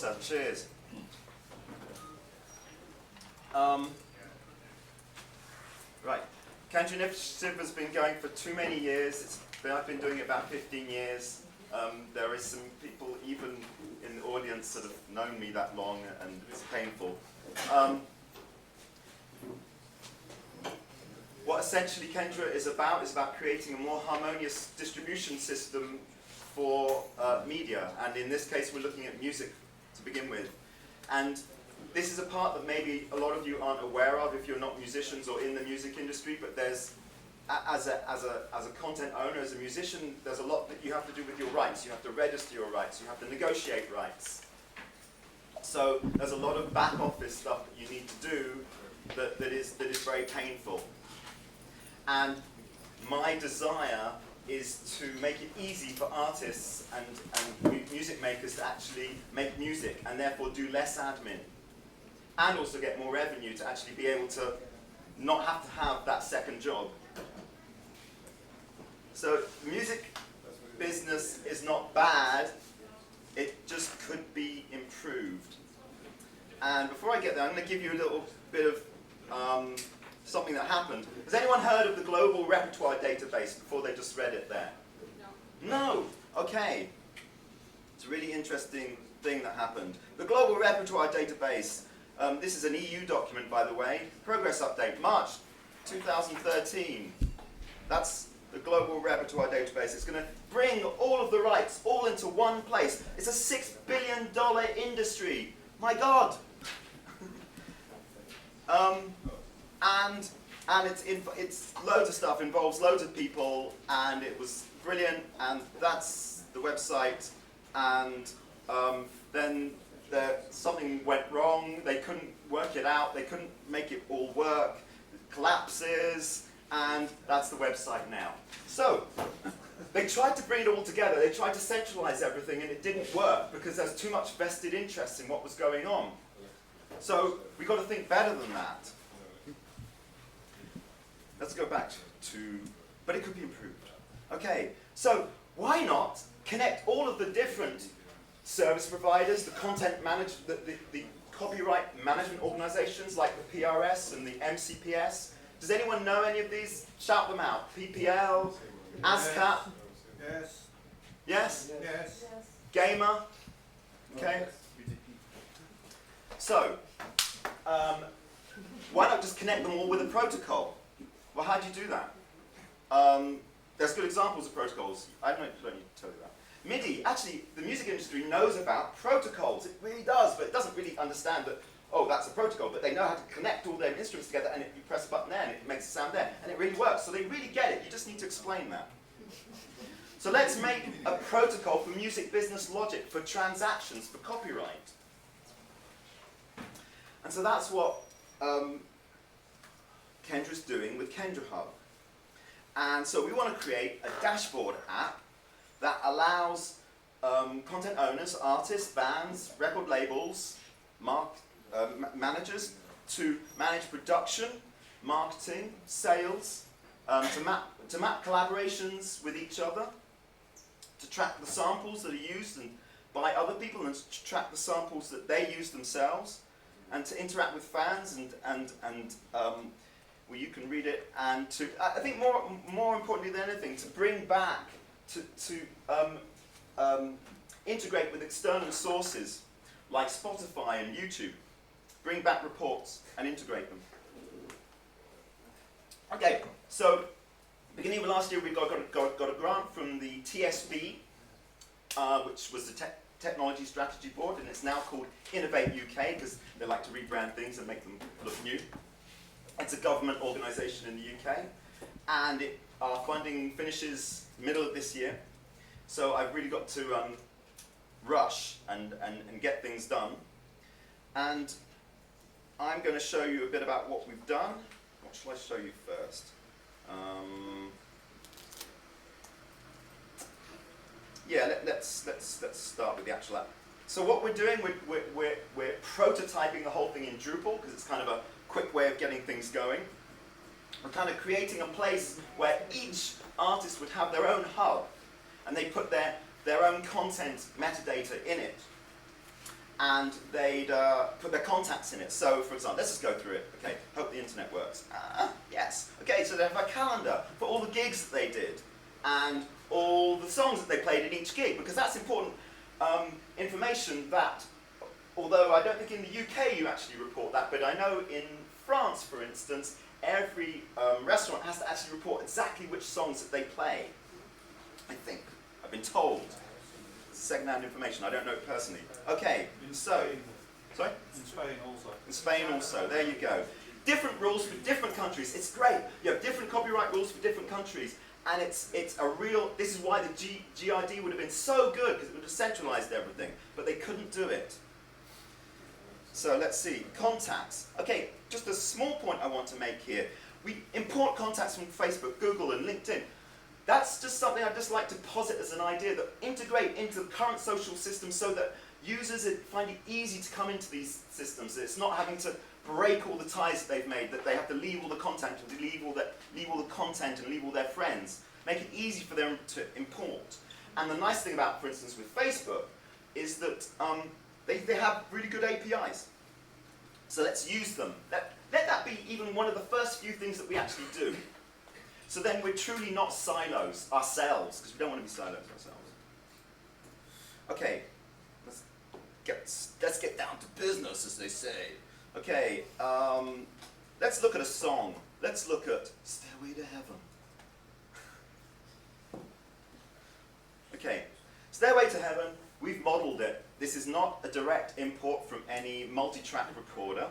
water. Cheers. Right. Kendra Initiative has been going for too many years. I've been doing it about 15 years. There is some people even in the audience that have known me that long, and it's painful. What essentially Kendra is about creating a more harmonious distribution system for media, and in this case we're looking at music to begin with. And this is a part that maybe a lot of you aren't aware of if you're not musicians or in the music industry, but there's, as a content owner, as a musician, there's a lot that you have to do with your rights. You have to register your rights, you have to negotiate rights. So there's a lot of back office stuff that you need to do that is very painful. And my desire is to make it easy for artists and music makers to actually make music and therefore do less admin. And also get more revenue to actually be able to not have to have that second job. So the music business is not bad, it just could be improved. And before I get there, I'm going to give you a little bit of something that happened. Has anyone heard of the Global Repertoire Database before they just read it there? No. No? Okay. It's a really interesting thing that happened. The Global Repertoire Database, this is an EU document, by the way. Progress update, March 2013. That's the Global Repertoire Database. It's going to bring all of the rights all into one place. It's a $6 billion industry. My God. And it's loads of stuff, involves loads of people, and it was brilliant, and that's the website. And then something went wrong, they couldn't work it out, they couldn't make it all work, it collapses, and that's the website now. So, they tried to bring it all together, they tried to centralize everything, and it didn't work because there's too much vested interest in what was going on. So, we've got to think better than that. Let's go back to, but it could be improved. Okay, so why not connect all of the different service providers, the content the copyright management organizations like the PRS and the MCPS? Does anyone know any of these? Shout them out. PPL, ASCAP? Yes. Yes? Yes. Gamer? Okay. So, why not just connect them all with a protocol? Well, how do you do that? There's good examples of protocols. I don't need to tell you that. MIDI, actually, the music industry knows about protocols. It really does, but it doesn't really understand that, oh, that's a protocol. But they know how to connect all their instruments together, and you press a button there, and it makes a sound there. And it really works. So they really get it. You just need to explain that. So let's make a protocol for music business logic, for transactions, for copyright. And so that's what Kendra's doing with Kendra Hub. And so we want to create a dashboard app that allows content owners, artists, bands, record labels, managers to manage production, marketing, sales, to map collaborations with each other, to track the samples that are used and by other people, and to track the samples that they use themselves, and to interact with fans and where you can read it, and to, I think more importantly than anything, to bring back, to integrate with external sources like Spotify and YouTube, bring back reports and integrate them. Okay, so beginning of last year we got a grant from the TSB, which was the Technology Strategy Board, and it's now called Innovate UK because they like to rebrand things and make them look new. It's a government organisation in the UK, and our funding finishes middle of this year. So I've really got to rush and get things done. And I'm going to show you a bit about what we've done. What shall I show you first? Yeah, let's start with the actual app. So what we're doing, we're prototyping the whole thing in Drupal because it's kind of a quick way of getting things going. We're kind of creating a place where each artist would have their own hub, and they put their own content metadata in it. and they'd put their contacts in it. So, for example, let's just go through it. Okay, hope the internet works. Yes. Okay, so they have a calendar for all the gigs that they did, and all the songs that they played at each gig, because that's important information that, although I don't think in the UK you actually report that, but I know in France, for instance, every restaurant has to actually report exactly which songs that they play. I think. I've been told. Second-hand information, I don't know it personally. Okay, so... Sorry? In Spain also. In Spain also, there you go. Different rules for different countries. It's great. You have different copyright rules for different countries. And it's a real... This is why the GRD would have been so good, because it would have centralized everything. But they couldn't do it. So let's see. Contacts. Okay, just a small point I want to make here. We import contacts from Facebook, Google, and LinkedIn. That's just something I'd just like to posit as an idea that integrate into the current social system so that users find it easy to come into these systems. It's not having to break all the ties that they've made, that they have to leave all the content and leave all the content and leave all their friends. Make it easy for them to import. And the nice thing about, for instance, with Facebook is that they have really good APIs. So let's use them. Let that be even one of the first few things that we actually do. So then we're truly not silos ourselves, because we don't want to be silos ourselves. Okay, let's get down to business, as they say. Okay, let's look at a song. Let's look at Stairway to Heaven. Okay, Stairway to Heaven, we've modeled it. This is not a direct import from any multi-track recorder.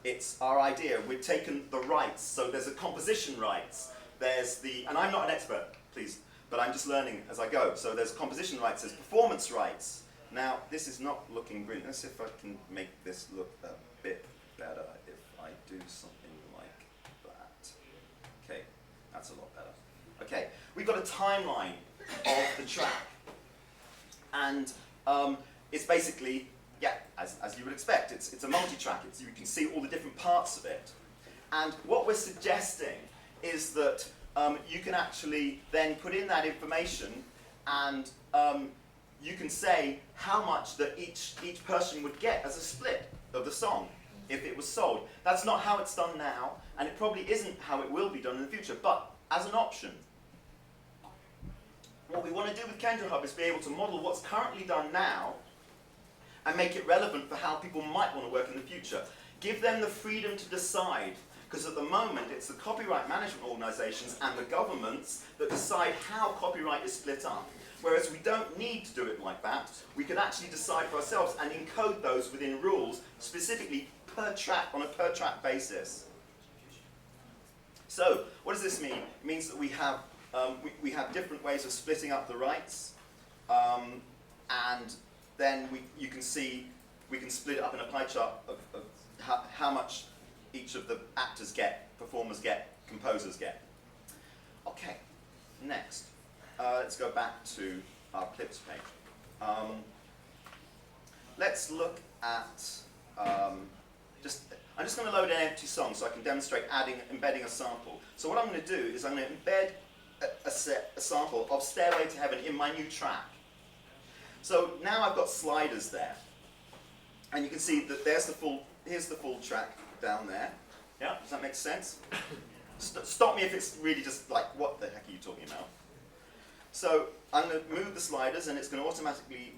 It's our idea. We've taken the rights, so there's a composition rights. There's and I'm not an expert, please, but I'm just learning as I go. So there's composition rights, there's performance rights. Now, this is not looking brilliant. Let's see if I can make this look a bit better if I do something like that. Okay, that's a lot better. Okay, we've got a timeline of the track. And it's basically, yeah, as you would expect, it's a multi-track. You can see all the different parts of it. And what we're suggesting is that you can actually then put in that information and you can say how much that each person would get as a split of the song if it was sold. That's not how it's done now, and it probably isn't how it will be done in the future, but as an option. What we want to do with Kendra Hub is be able to model what's currently done now and make it relevant for how people might want to work in the future. Give them the freedom to decide, because at the moment it's the copyright management organisations and the governments that decide how copyright is split up. Whereas we don't need to do it like that. We can actually decide for ourselves and encode those within rules, specifically per track, on a per track basis. So, what does this mean? It means that we have different ways of splitting up the rights, and then you can see we can split it up in a pie chart of how much each of the actors get, performers get, composers get. Okay, next. Let's go back to our clips page. Let's look at I'm just going to load an empty song so I can demonstrate embedding a sample. So what I'm going to do is I'm going to embed a sample of Stairway to Heaven in my new track. So now I've got sliders there. And you can see that here's the full track down there. Yeah, does that make sense? Stop me if it's really just like, what the heck are you talking about? So I'm going to move the sliders and it's going to automatically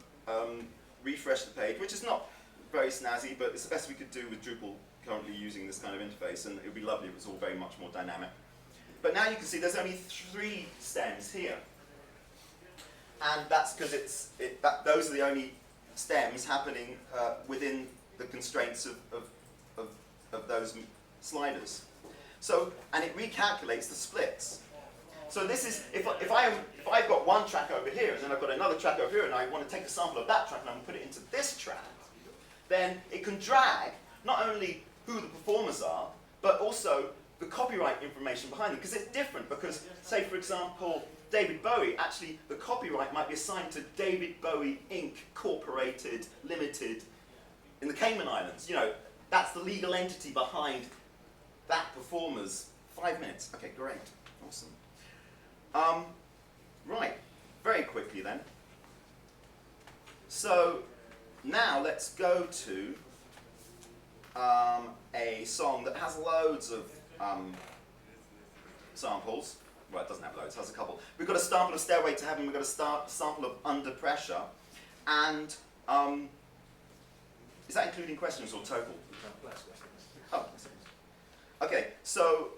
refresh the page, which is not very snazzy, but it's the best we could do with Drupal currently using this kind of interface, and it would be lovely if it was all very much more dynamic. But now you can see there's only 3 stems here. And that's because those are the only stems happening within the constraints of those sliders. So, and it recalculates the splits. So this is, if I've got one track over here and then I've got another track over here and I want to take a sample of that track and I'm going to put it into this track, then it can drag not only who the performers are, but also the copyright information behind them, because it's different. Because, say for example, David Bowie, actually the copyright might be assigned to David Bowie Inc. Corporated Limited in the Cayman Islands. You know, that's the legal entity behind that performer's 5 minutes. Okay, great, awesome. Right, very quickly then. So now let's go to a song that has loads of samples. Well, it doesn't have loads, it has a couple. We've got a sample of Stairway to Heaven, we've got a sample of Under Pressure, and is that including questions or total? Oh, okay, so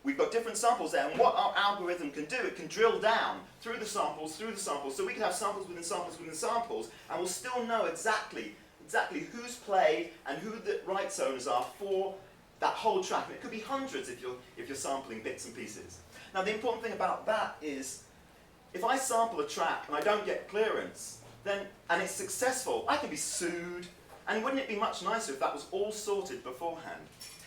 we've got different samples there, and what our algorithm can do, it can drill down through the samples, so we can have samples within samples within samples, and we'll still know exactly who's played and who the rights owners are for that whole track. And it could be hundreds if you're sampling bits and pieces. Now the important thing about that is, if I sample a track and I don't get clearance, and it's successful, I can be sued. And wouldn't it be much nicer if that was all sorted beforehand?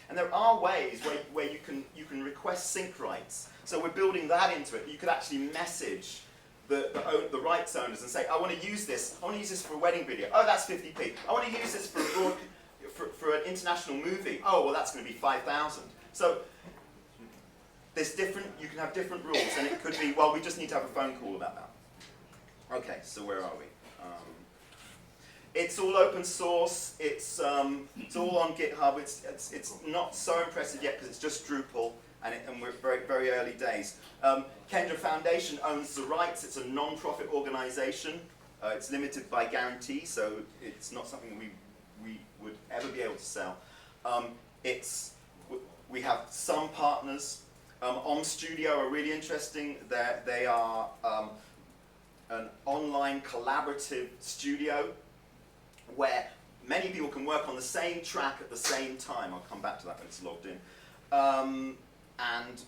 And there are ways where you can request sync rights. So we're building that into it. You could actually message the rights owners and say, I want to use this for a wedding video. Oh, that's 50p. I want to use this for an international movie. Oh, well, that's going to be 5,000. So you can have different rules, and it could be, well, we just need to have a phone call about that. Okay, so where are we? It's all open source. It's all on GitHub. It's not so impressive yet because it's just Drupal, and we're very, very early days. Kendra Foundation owns the rights. It's a non-profit organization. It's limited by guarantee, so it's not something we would ever be able to sell. We have some partners. Studio are really interesting. They are an online collaborative studio where many people can work on the same track at the same time. I'll come back to that when it's logged in. And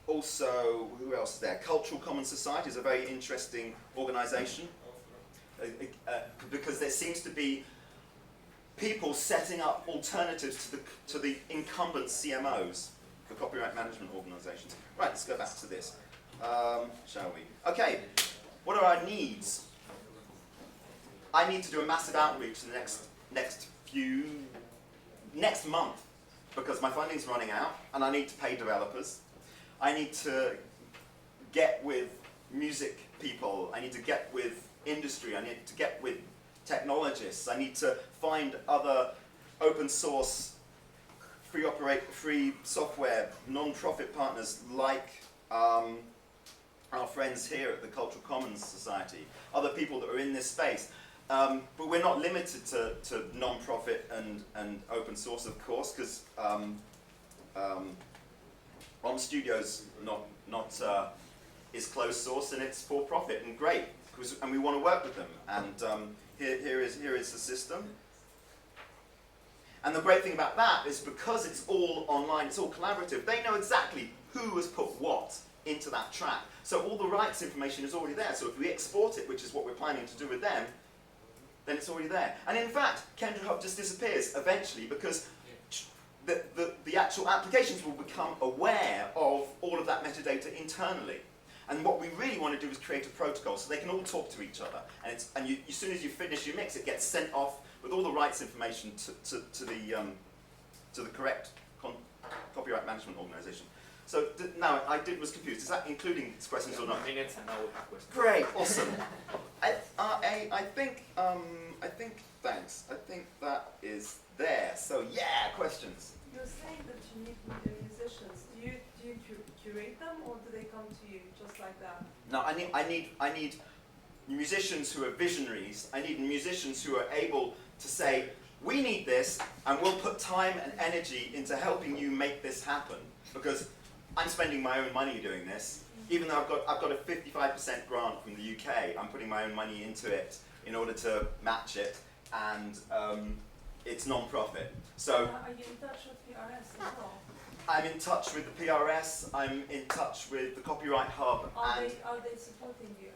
also, who else is there? Cultural Commons Society is a very interesting organization because there seems to be people setting up alternatives to the incumbent CMOs, the copyright management organizations. Right, let's go back to this, shall we? Okay, what are our needs? I need to do a massive outreach in the next month because my funding's running out and I need to pay developers. I need to get with music people. I need to get with industry. I need to get with technologists. I need to find other open source, free software, non-profit partners like our friends here at the Cultural Commons Society, other people that are in this space. But we're not limited to non-profit and open source, of course, because Studio's is closed source and it's for profit and great, and we want to work with them. And here is the system. And the great thing about that is because it's all online, it's all collaborative, they know exactly who has put what into that track. So all the rights information is already there. So if we export it, which is what we're planning to do with them, then it's already there. And in fact, Kendra Hub just disappears eventually because the actual applications will become aware of all of that metadata internally. And what we really want to do is create a protocol so they can all talk to each other. And as soon as you finish your mix, it gets sent off with all the rights information to the correct copyright management organization. So now I was confused. Is that including these questions or not? Minutes and now we have questions. Great, awesome. I think thanks. I think that is there. So yeah, questions. You're saying that you need musicians. Do you curate them, or do they come to you just like that? No, I need musicians who are visionaries. I need musicians who are able to say, we need this, and we'll put time and energy into helping you make this happen. Because I'm spending my own money doing this. Even though I've got a 55% grant from the UK, I'm putting my own money into it in order to match it, and it's non-profit. So are you in touch with PRS as well? I'm in touch with the PRS. I'm in touch with the Copyright Hub. Are they supporting you?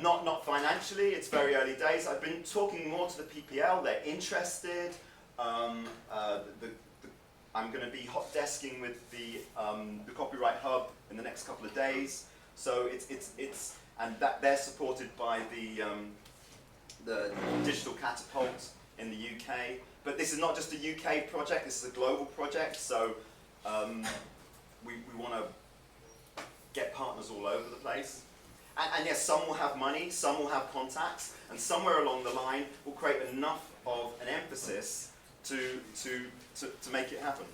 Not financially. It's very early days. I've been talking more to the PPL. They're interested. I'm going to be hot desking with the Copyright Hub in the next couple of days. So and that they're supported by the Digital Catapult in the UK. But this is not just a UK project. This is a global project. So we want to get partners all over the place. And yes, some will have money, some will have contacts, and somewhere along the line will create enough of an emphasis to make it happen.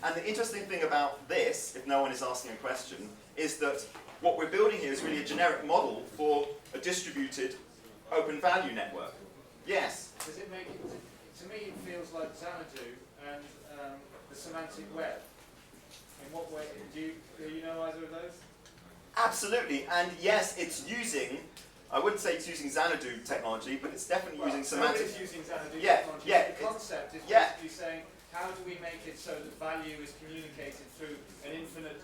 And the interesting thing about this, if no one is asking a question, is that what we're building here is really a generic model for a distributed open value network. Yes? Does it make it, to me it feels like Xanadu and the semantic web. In what way, do you know either of those? Absolutely, and yes, it's using, I wouldn't say it's using Xanadu technology, but it's definitely using semantic. It's using Xanadu Yeah, technology. yeah, The concept is yeah. basically saying, how do we make it so that value is communicated through an infinite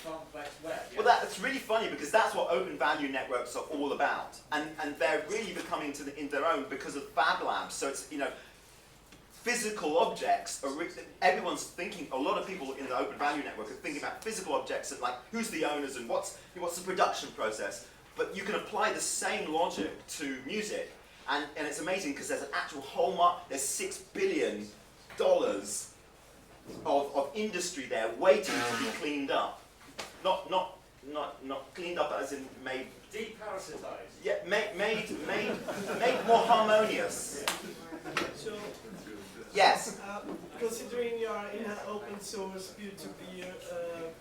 complex web? Yeah? Well, that's really funny because that's what open value networks are all about, and they're really becoming in their own because of Fab Labs. So it's, you know, physical objects are everyone's thinking. A lot of people in the open value network are thinking about physical objects and like who's the owners and what's the production process. But you can apply the same logic to music, and it's amazing because there's an actual whole there's $6 billion of industry there waiting to be cleaned up. Not cleaned up as in made. Deparasitized. Yeah, made more harmonious. So, Yes. considering you are in an open source peer-to-peer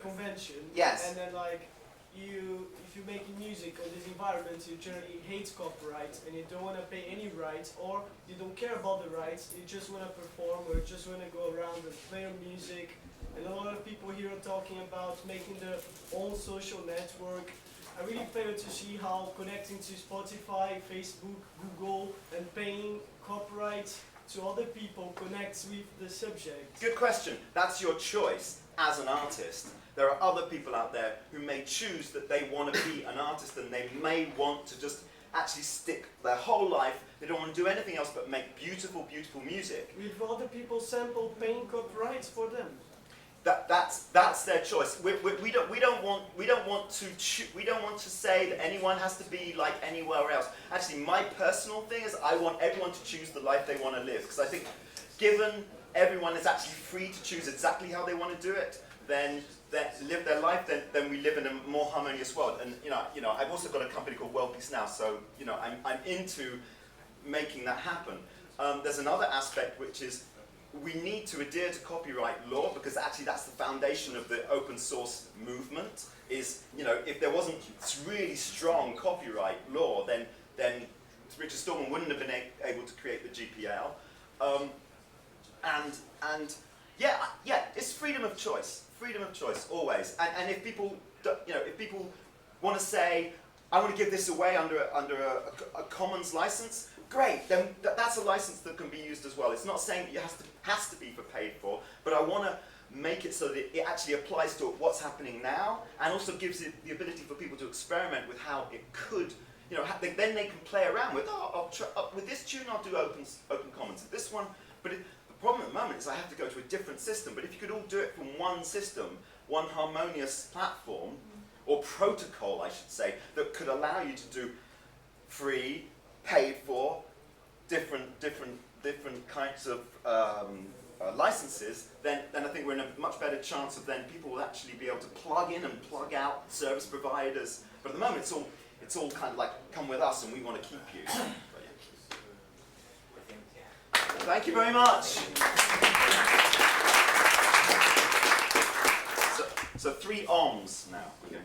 convention, Yes. and then like if you're making music on this environment, you generally hate copyright and you don't want to pay any rights, or you don't care about the rights, you just want to perform or just want to go around and play your music. And a lot of people here are talking about making their own social network. I really fail to see how connecting to Spotify, Facebook, Google, and paying copyright to other people connects with the subject. Good question. That's your choice as an artist. There are other people out there who may choose that they want to be an artist and they may want to just actually stick their whole life, they don't want to do anything else but make beautiful, beautiful music. With other people sample paying copyrights for them. That's their choice. We don't want to say that anyone has to be like anywhere else. Actually, my personal thing is I want everyone to choose the life they want to live, because I think given everyone is actually free to choose exactly how they want to do it, then live their life, then we live in a more harmonious world. And you know, I've also got a company called World Peace Now, so you know, I'm into making that happen. There's another aspect which is we need to adhere to copyright law, because actually that's the foundation of the open source movement. Is, you know, if there wasn't really strong copyright law, then Richard Stallman wouldn't have been able to create the GPL. And yeah, it's freedom of choice always. And if people, if people want to say, I want to give this away under a commons license, great. Then that's a license that can be used as well. It's not saying that it has to be paid for, but I want to make it so that it actually applies to what's happening now, and also gives it the ability for people to experiment with how it could. You know, then they can play around with, with this tune I'll do open commons. This one, but the problem at the moment is I have to go to a different system. But if you could all do it from one system, one harmonious platform, or protocol, I should say, that could allow you to do free, paid for, different kinds of licenses, then I think we're in a much better chance of then people will actually be able to plug in and plug out service providers. But at the moment, it's all kind of like, come with us and we want to keep you. But, yeah. Thank you very much. So 3 ohms now. Okay.